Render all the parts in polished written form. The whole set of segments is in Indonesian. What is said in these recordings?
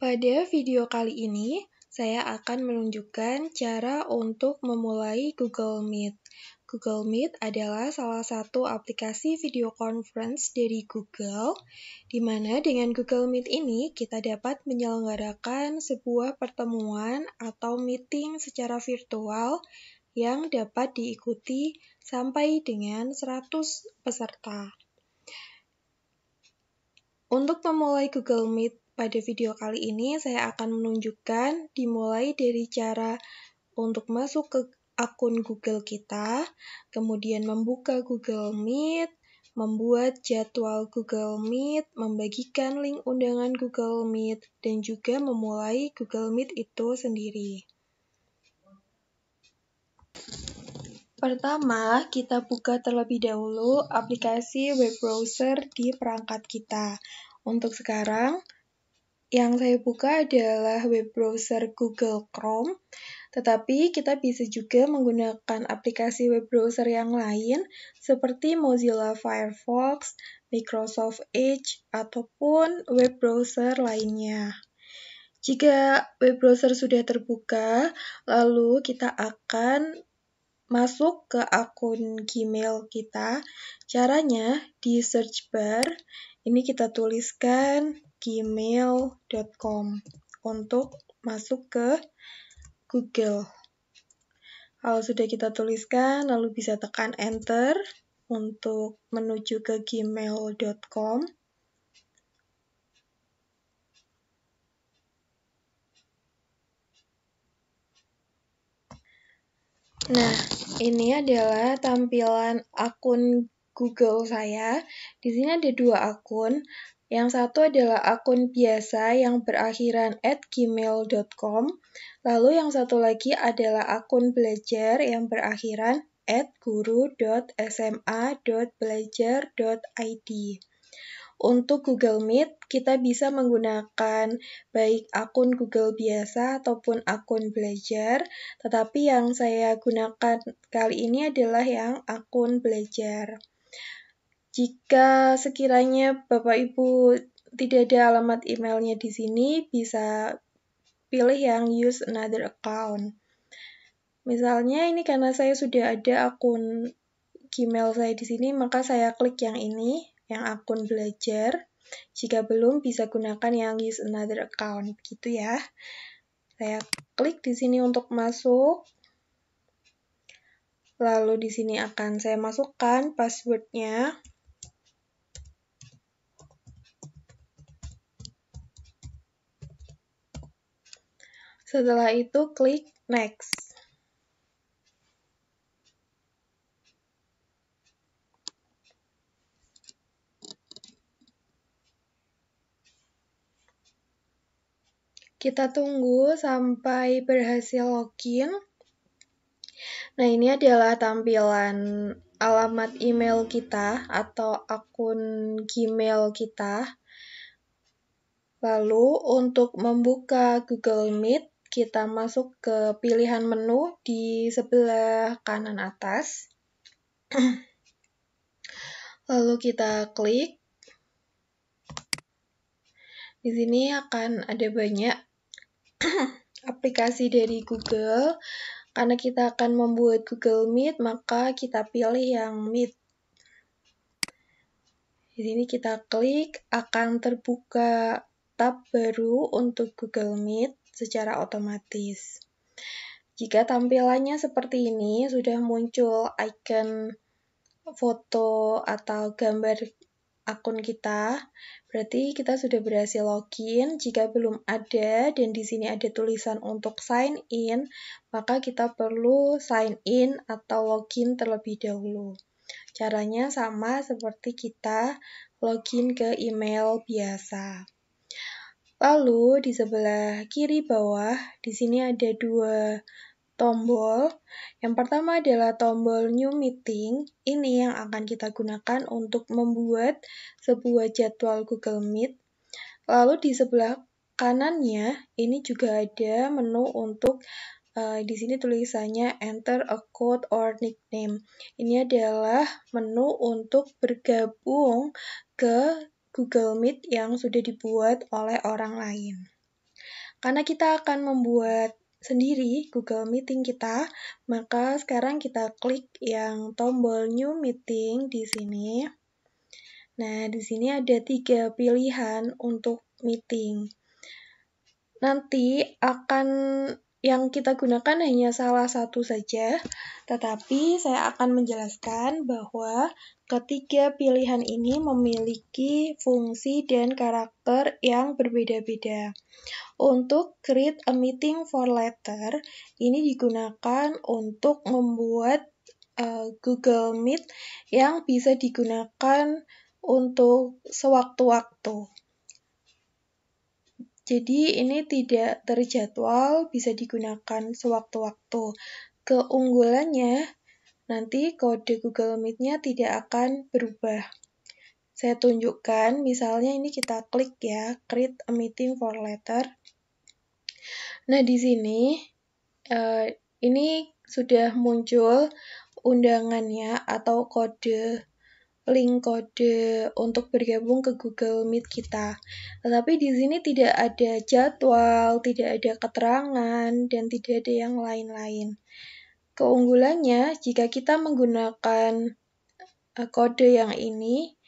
Pada video kali ini, saya akan menunjukkan cara untuk memulai Google Meet. Google Meet adalah salah satu aplikasi video conference dari Google, di mana dengan Google Meet ini kita dapat menyelenggarakan sebuah pertemuan atau meeting secara virtual yang dapat diikuti sampai dengan 100 peserta. Untuk memulai Google Meet pada video kali ini, saya akan menunjukkan dimulai dari cara untuk masuk ke akun Google kita, kemudian membuka Google Meet, membuat jadwal Google Meet, membagikan link undangan Google Meet, dan juga memulai Google Meet itu sendiri. Pertama, kita buka terlebih dahulu aplikasi web browser di perangkat kita. Untuk sekarang, yang saya buka adalah web browser Google Chrome, tetapi kita bisa juga menggunakan aplikasi web browser yang lain seperti Mozilla Firefox, Microsoft Edge, ataupun web browser lainnya. Jika web browser sudah terbuka, lalu kita akan masuk ke akun Gmail kita. Caranya di search bar, ini kita tuliskan gmail.com untuk masuk ke Google. Kalau sudah kita tuliskan, lalu bisa tekan enter untuk menuju ke gmail.com. Nah, ini adalah tampilan akun Google saya. Di sini ada dua akun. Yang satu adalah akun biasa yang berakhiran @gmail.com. Lalu yang satu lagi adalah akun belajar yang berakhiran @guru.sma.belajar.id. Untuk Google Meet, kita bisa menggunakan baik akun Google biasa ataupun akun belajar, tetapi yang saya gunakan kali ini adalah yang akun belajar. Jika sekiranya Bapak Ibu tidak ada alamat emailnya di sini, bisa pilih yang use another account. Misalnya ini karena saya sudah ada akun Gmail saya di sini, maka saya klik yang ini, yang akun belajar. Jika belum, bisa gunakan yang use another account, gitu ya. Saya klik di sini untuk masuk. Lalu di sini akan saya masukkan password-nya. Setelah itu klik next. Kita tunggu sampai berhasil login. Nah, ini adalah tampilan alamat email kita atau akun Gmail kita. Lalu, untuk membuka Google Meet, kita masuk ke pilihan menu di sebelah kanan atas. Lalu kita klik. Di sini akan ada banyak aplikasi dari Google. Karena kita akan membuat Google Meet, maka kita pilih yang Meet. Di sini kita klik, akan terbuka tab baru untuk Google Meet secara otomatis. Jika tampilannya seperti ini, sudah muncul icon foto atau gambar akun kita, berarti kita sudah berhasil login. Jika belum ada dan di sini ada tulisan untuk sign in, maka kita perlu sign in atau login terlebih dahulu. Caranya sama seperti kita login ke email biasa. Lalu di sebelah kiri bawah, di sini ada dua tombol. Yang pertama adalah tombol New Meeting. Ini yang akan kita gunakan untuk membuat sebuah jadwal Google Meet. Lalu di sebelah kanannya, ini juga ada menu untuk di sini tulisannya Enter a Code or Nickname. Ini adalah menu untuk bergabung ke Google Meet yang sudah dibuat oleh orang lain. Karena kita akan membuat sendiri Google Meeting kita, maka sekarang kita klik yang tombol New Meeting di sini. Nah, di sini ada 3 pilihan untuk meeting. Nanti yang kita gunakan hanya salah satu saja, tetapi saya akan menjelaskan bahwa ketiga pilihan ini memiliki fungsi dan karakter yang berbeda-beda. Untuk create a meeting for later, ini digunakan untuk membuat Google Meet yang bisa digunakan untuk sewaktu-waktu. Jadi ini tidak terjadwal, bisa digunakan sewaktu-waktu. Keunggulannya, nanti kode Google Meet-nya tidak akan berubah. Saya tunjukkan, misalnya ini kita klik ya, create a meeting for later. Nah, di sini ini sudah muncul undangannya atau link kode untuk bergabung ke Google Meet kita. Tetapi di sini tidak ada jadwal, tidak ada keterangan, dan tidak ada yang lain-lain. Keunggulannya, jika kita menggunakan kode yang ini,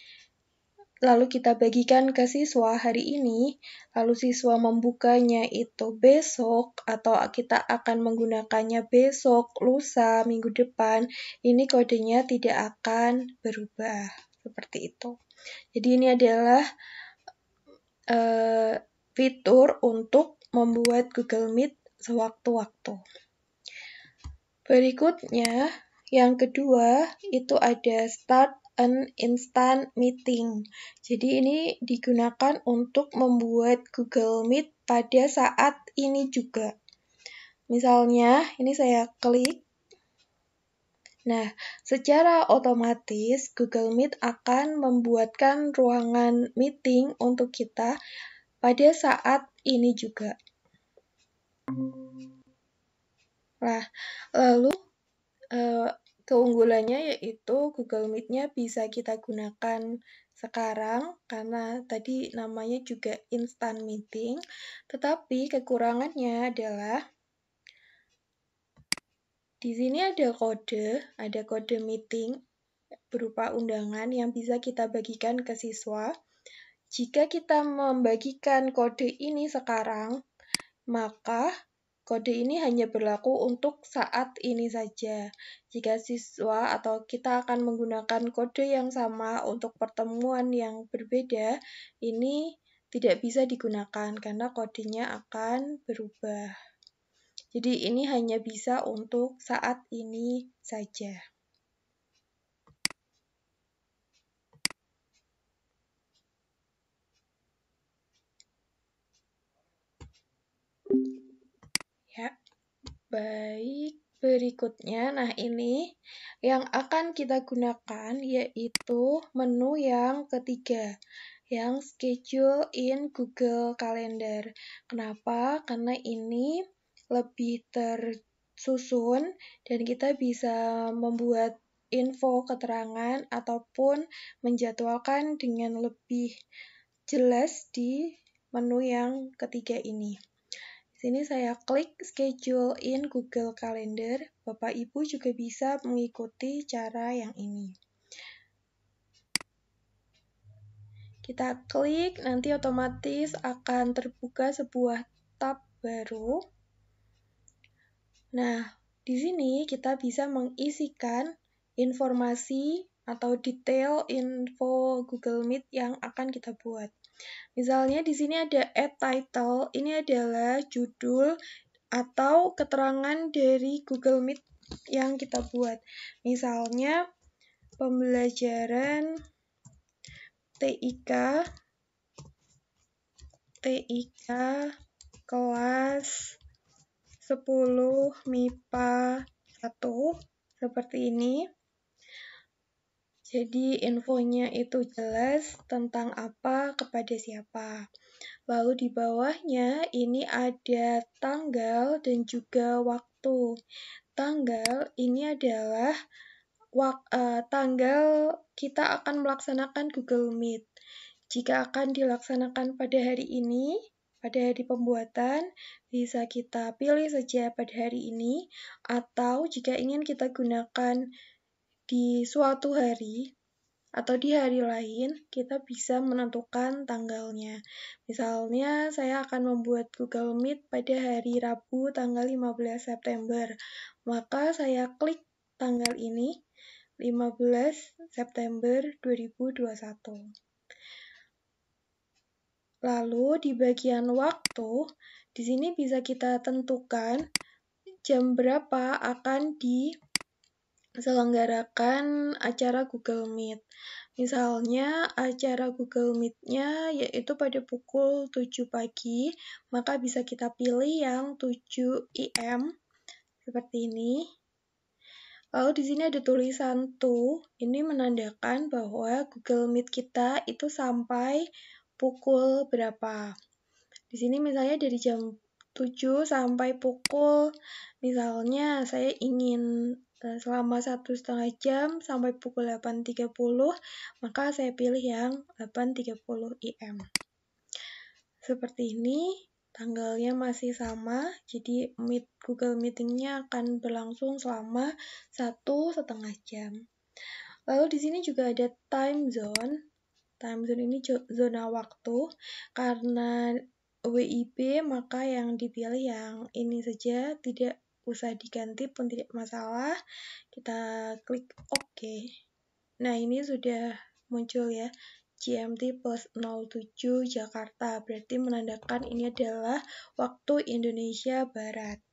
lalu kita bagikan ke siswa hari ini, lalu siswa membukanya itu besok, atau kita akan menggunakannya besok, lusa, minggu depan, ini kodenya tidak akan berubah. Seperti itu. Jadi ini adalah fitur untuk membuat Google Meet sewaktu-waktu. Berikutnya, yang kedua, itu ada Start an Instant Meeting. Jadi ini digunakan untuk membuat Google Meet pada saat ini juga. Misalnya, ini saya klik. Nah, secara otomatis Google Meet akan membuatkan ruangan meeting untuk kita pada saat ini juga. Nah, lalu keunggulannya yaitu Google Meet-nya bisa kita gunakan sekarang karena tadi namanya juga instant meeting, tetapi kekurangannya adalah di sini ada kode meeting berupa undangan yang bisa kita bagikan ke siswa. Jika kita membagikan kode ini sekarang, maka kode ini hanya berlaku untuk saat ini saja. Jika siswa atau kita akan menggunakan kode yang sama untuk pertemuan yang berbeda, ini tidak bisa digunakan karena kodenya akan berubah. Jadi ini hanya bisa untuk saat ini saja. Ya, baik. Berikutnya, nah ini yang akan kita gunakan yaitu menu yang ketiga, yang schedule in Google Calendar. Kenapa? Karena ini lebih tersusun dan kita bisa membuat info keterangan ataupun menjadwalkan dengan lebih jelas di menu yang ketiga ini. Di sini saya klik schedule in Google Calendar. Bapak Ibu juga bisa mengikuti cara yang ini. Kita klik, nanti otomatis akan terbuka sebuah tab baru. Nah, di sini kita bisa mengisikan informasi atau detail info Google Meet yang akan kita buat. Misalnya di sini ada add title, ini adalah judul atau keterangan dari Google Meet yang kita buat. Misalnya pembelajaran TIK kelas 10 MIPA 1 seperti ini. Jadi infonya itu jelas tentang apa kepada siapa. Lalu di bawahnya ini ada tanggal dan juga waktu. Tanggal ini adalah tanggal kita akan melaksanakan Google Meet. Jika akan dilaksanakan pada hari ini, pada hari pembuatan, bisa kita pilih saja pada hari ini, atau jika ingin kita gunakan di suatu hari, atau di hari lain, kita bisa menentukan tanggalnya. Misalnya, saya akan membuat Google Meet pada hari Rabu tanggal 15 September. Maka saya klik tanggal ini, 15 September 2021. Lalu di bagian waktu, di sini bisa kita tentukan jam berapa akan diselenggarakan acara Google Meet. Misalnya acara Google Meet-nya yaitu pada pukul 7 pagi, maka bisa kita pilih yang 7 IM seperti ini. Lalu di sini ada tulisan to, ini menandakan bahwa Google Meet kita itu sampai pukul berapa. Di sini misalnya dari jam 7 sampai pukul, misalnya saya ingin selama 1,5 jam sampai pukul 8.30, maka saya pilih yang 8.30 IM. Seperti ini, tanggalnya masih sama, jadi Google Meeting-nya akan berlangsung selama 1,5 jam. Lalu di sini juga ada time zone. Time zone ini zona waktu, karena WIB maka yang dipilih yang ini saja, tidak usah diganti pun tidak masalah. Kita klik OK. Nah, ini sudah muncul ya, GMT plus 07 Jakarta, berarti menandakan ini adalah waktu Indonesia Barat.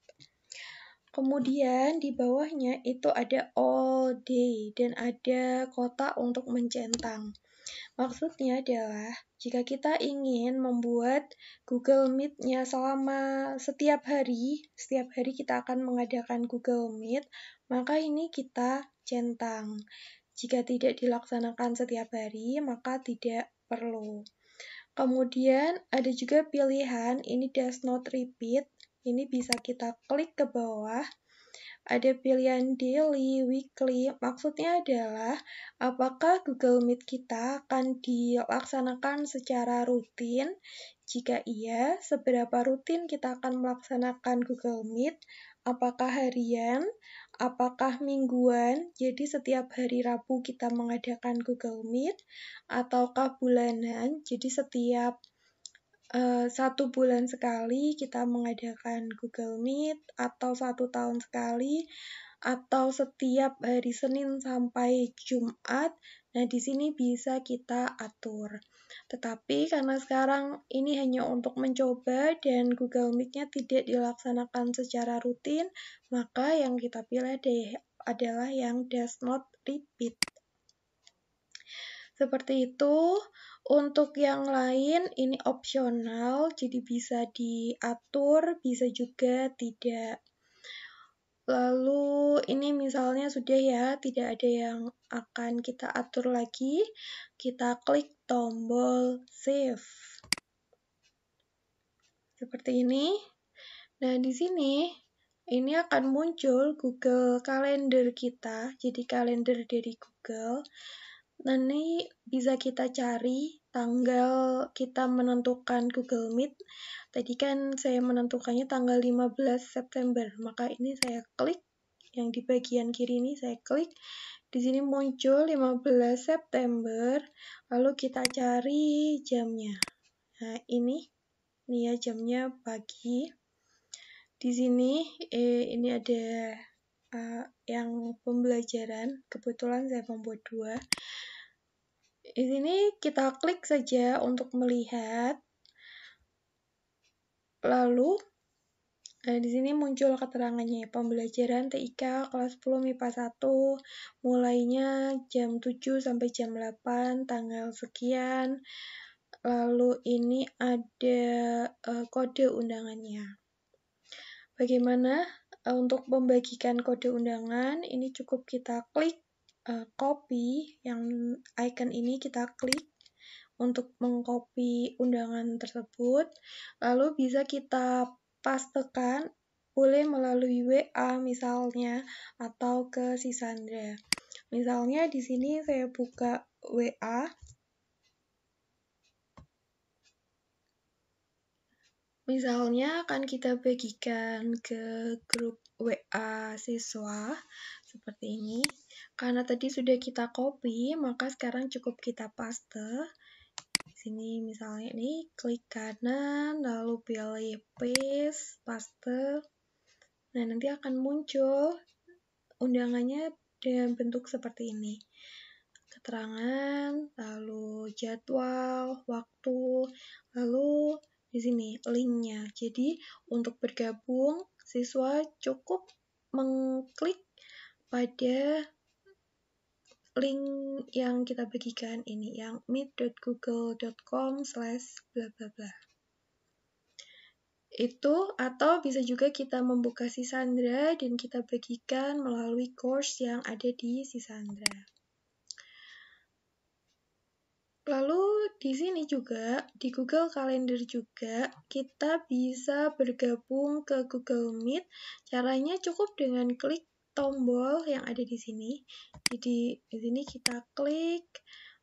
Kemudian di bawahnya itu ada all day dan ada kotak untuk mencentang. Maksudnya adalah jika kita ingin membuat Google Meet-nya selama setiap hari kita akan mengadakan Google Meet, maka ini kita centang. Jika tidak dilaksanakan setiap hari, maka tidak perlu. Kemudian ada juga pilihan, ini does not repeat, ini bisa kita klik ke bawah. Ada pilihan daily, weekly, maksudnya adalah apakah Google Meet kita akan dilaksanakan secara rutin? Jika iya, seberapa rutin kita akan melaksanakan Google Meet? Apakah harian? Apakah mingguan? Jadi setiap hari Rabu kita mengadakan Google Meet? Ataukah bulanan? Jadi setiap 1 bulan sekali kita mengadakan Google Meet, atau 1 tahun sekali, atau setiap hari Senin sampai Jumat. Nah, di sini bisa kita atur. Tetapi karena sekarang ini hanya untuk mencoba dan Google Meet-nya tidak dilaksanakan secara rutin, maka yang kita pilih adalah yang does not repeat. Seperti itu. Untuk yang lain ini opsional, jadi bisa diatur, bisa juga tidak. Lalu ini misalnya sudah ya, tidak ada yang akan kita atur lagi. Kita klik tombol save. Seperti ini. Nah, di sini ini akan muncul Google Calendar kita, jadi kalender dari Google. Nanti bisa kita cari tanggal kita menentukan Google Meet. Tadi kan saya menentukannya tanggal 15 September, maka ini saya klik, yang di bagian kiri ini saya klik. Di sini muncul 15 September, lalu kita cari jamnya. Nah, ini ya jamnya pagi. Di sini ini ada yang pembelajaran, kebetulan saya membuat 2. Di sini kita klik saja untuk melihat. Lalu di sini muncul keterangannya, pembelajaran TIK kelas 10 MIPA 1, mulainya jam 7 sampai jam 8, tanggal sekian. Lalu ini ada kode undangannya. Bagaimana untuk membagikan kode undangan? Ini cukup kita klik copy, yang icon ini kita klik untuk mengcopy undangan tersebut. Lalu bisa kita pastekan, boleh melalui WA misalnya, atau ke si Sandra. Misalnya di sini saya buka WA. Misalnya akan kita bagikan ke grup WA siswa seperti ini. Karena tadi sudah kita copy, maka sekarang cukup kita paste. Di sini misalnya ini klik kanan, lalu pilih paste, paste. Nah, nanti akan muncul undangannya dengan bentuk seperti ini. Keterangan, lalu jadwal, waktu, lalu di sini linknya. Jadi untuk bergabung, siswa cukup mengklik pada link yang kita bagikan ini, yang meet.google.com/bla-bla-bla. Itu, atau bisa juga kita membuka Sisandra dan kita bagikan melalui course yang ada di Sisandra. Lalu di sini juga, di Google Calendar juga, kita bisa bergabung ke Google Meet. Caranya cukup dengan klik tombol yang ada di sini. Jadi di sini kita klik,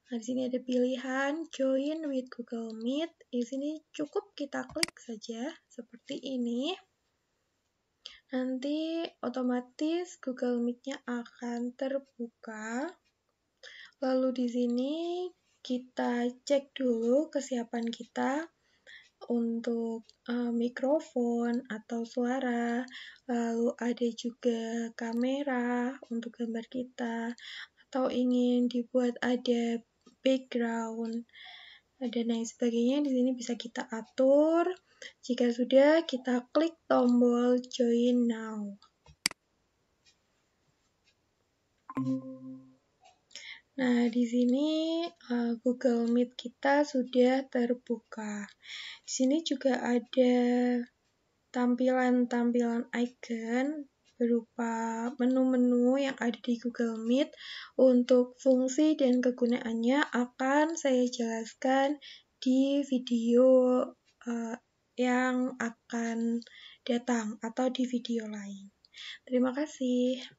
nah di sini ada pilihan Join with Google Meet. Di sini cukup kita klik saja seperti ini. Nanti otomatis Google Meet-nya akan terbuka. Lalu di sini kita cek dulu kesiapan kita untuk mikrofon atau suara, lalu ada juga kamera untuk gambar kita, atau ingin dibuat ada background, dan lain sebagainya. Di sini bisa kita atur. Jika sudah, kita klik tombol Join Now. Nah, di sini Google Meet kita sudah terbuka. Di sini juga ada tampilan-tampilan icon berupa menu-menu yang ada di Google Meet. Untuk fungsi dan kegunaannya akan saya jelaskan di video yang akan datang atau di video lain. Terima kasih.